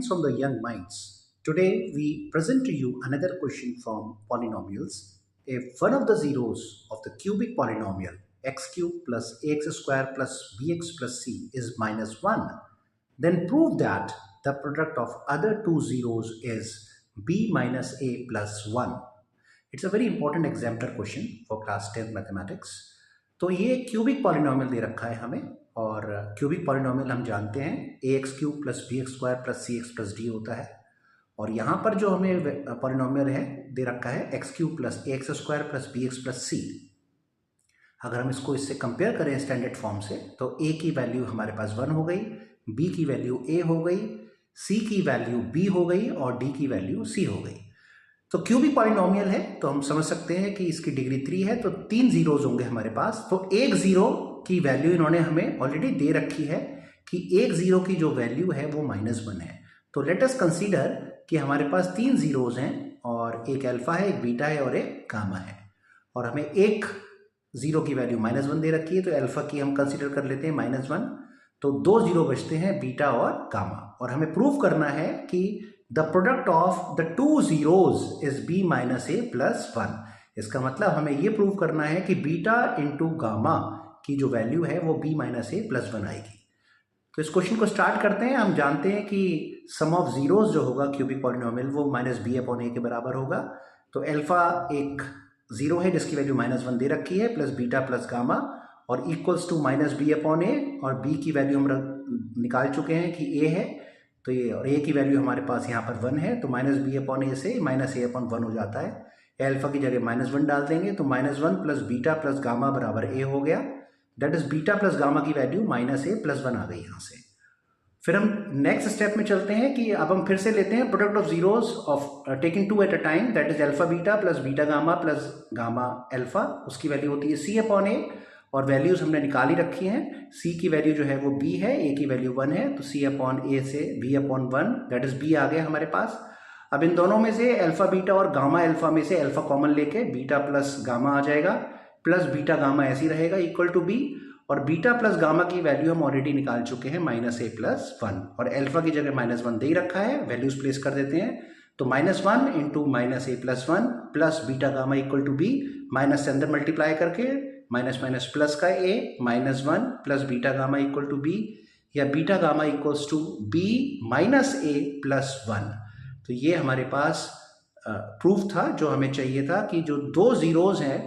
From the young minds. Today we present to you another question from polynomials. If one of the zeros of the cubic polynomial x cube plus ax square plus bx plus c is minus 1, then prove that the product of other two zeros is b minus a plus 1. It's a very important exemplar question for class 10 mathematics. तो ये cubic polynomial दे रखा है हमें, और cubic polynomial हम जानते हैं A X cube plus B X square plus C X plus D होता है। और यहाँ पर जो हमें पॉलिनोमियल है दे रखा है X cube plus A X square plus B X plus C. अगर हम इसको इससे कंपेयर करें स्टैंडर्ड फॉर्म से तो ए की वैल्यू हमारे पास 1 हो गई, बी की वैल्यू ए हो गई, सी की वैल्यू बी हो गई और डी की वैल्यू सी हो गई। तो क्यूबिक पॉलिनोमियल है तो हम समझ सकते हैं कि इसकी डिग्री 3 है, तो 3 जीरोज होंगे हमारे पास। तो एक जीरो की वैल्यू इन्होंने हमें ऑलरेडी दे रखी है कि एक जीरो की जो वैल्यू है वो -1 है। तो लेट अस कंसीडर कि हमारे पास 3 जीरोज हैं और एक अल्फा है, एक बीटा है और एक गामा है, और हमें एक जीरो की वैल्यू -1 दे रखी है, तो अल्फा की हम कंसीडर कर लेते हैं -1। तो 2 जीरो बचते हैं, बीटा और गामा, और हमें प्रूव करना है कि the product of the two zeros is b minus A plus 1। इसका मतलब हमें ये प्रूव करना है कि बीटा इंटू गामा की जो वैल्यू है वो b माइनस ए प्लस 1 आएगी। तो इस क्वेश्चन को स्टार्ट करते हैं। हम जानते हैं कि सम ऑफ जीरोज जो होगा क्यूबिक पॉलिनोमियल वो -b/a के बराबर होगा। तो अल्फा एक जीरो है जिसकी वैल्यू -1 दे रखी है, प्लस बीटा प्लस गामा, और इक्वल्स टू -b/a, और b की वैल्यू हम निकाल चुके हैं कि a है, तो ये, और a की वैल्यू हमारे पास यहाँ पर 1 है, तो -b/a से -a/1 हो जाता है। अल्फा की जगह -1 डाल देंगे तो -1 प्लस बीटा प्लस गामा बराबर a हो गया। That is beta plus gamma की वैल्यू -a+1 आ गई यहाँ से। फिर हम नेक्स्ट स्टेप में चलते हैं कि अब हम फिर से लेते हैं product of zeros of taking 2 at a time, that is alpha beta plus beta gamma plus gamma alpha, उसकी वैल्यू होती है c/a, और वैल्यूज हमने निकाल ही रखी हैं। c की वैल्यू जो है वो b है, a की वैल्यू 1 है, तो c/a से b/1, दैट इज b आ गया हमारे पास। अब इन दोनों में से अल्फा बीटा और गामा अल्फा में से अल्फा कॉमन लेके बीटा प्लस गामा आ जाएगा, प्लस बीटा गामा ऐसे ही रहेगा इक्वल टू b, और बीटा प्लस गामा की वैल्यू हम ऑलरेडी निकाल चुके हैं -a+1, और अल्फा की जगह -1 दे ही रखा है, वैल्यूज प्लेस कर देते हैं। तो -1 into -a+1 plus beta gamma equal to b, minus से अंदर मल्टीप्लाई करके माइनस माइनस प्लस का a, -1 plus beta gamma equal to b, या beta gamma equals to b minus a+1। तो ये हमारे पास प्रूफ था जो हमें चाहिए था कि जो दो जीरोज हैं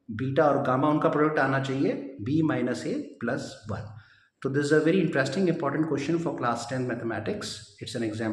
बीटा और गामा उनका प्रोडक्ट आना चाहिए b माइनस a+1। तो this is a very interesting important question for class 10 mathematics. It's an example.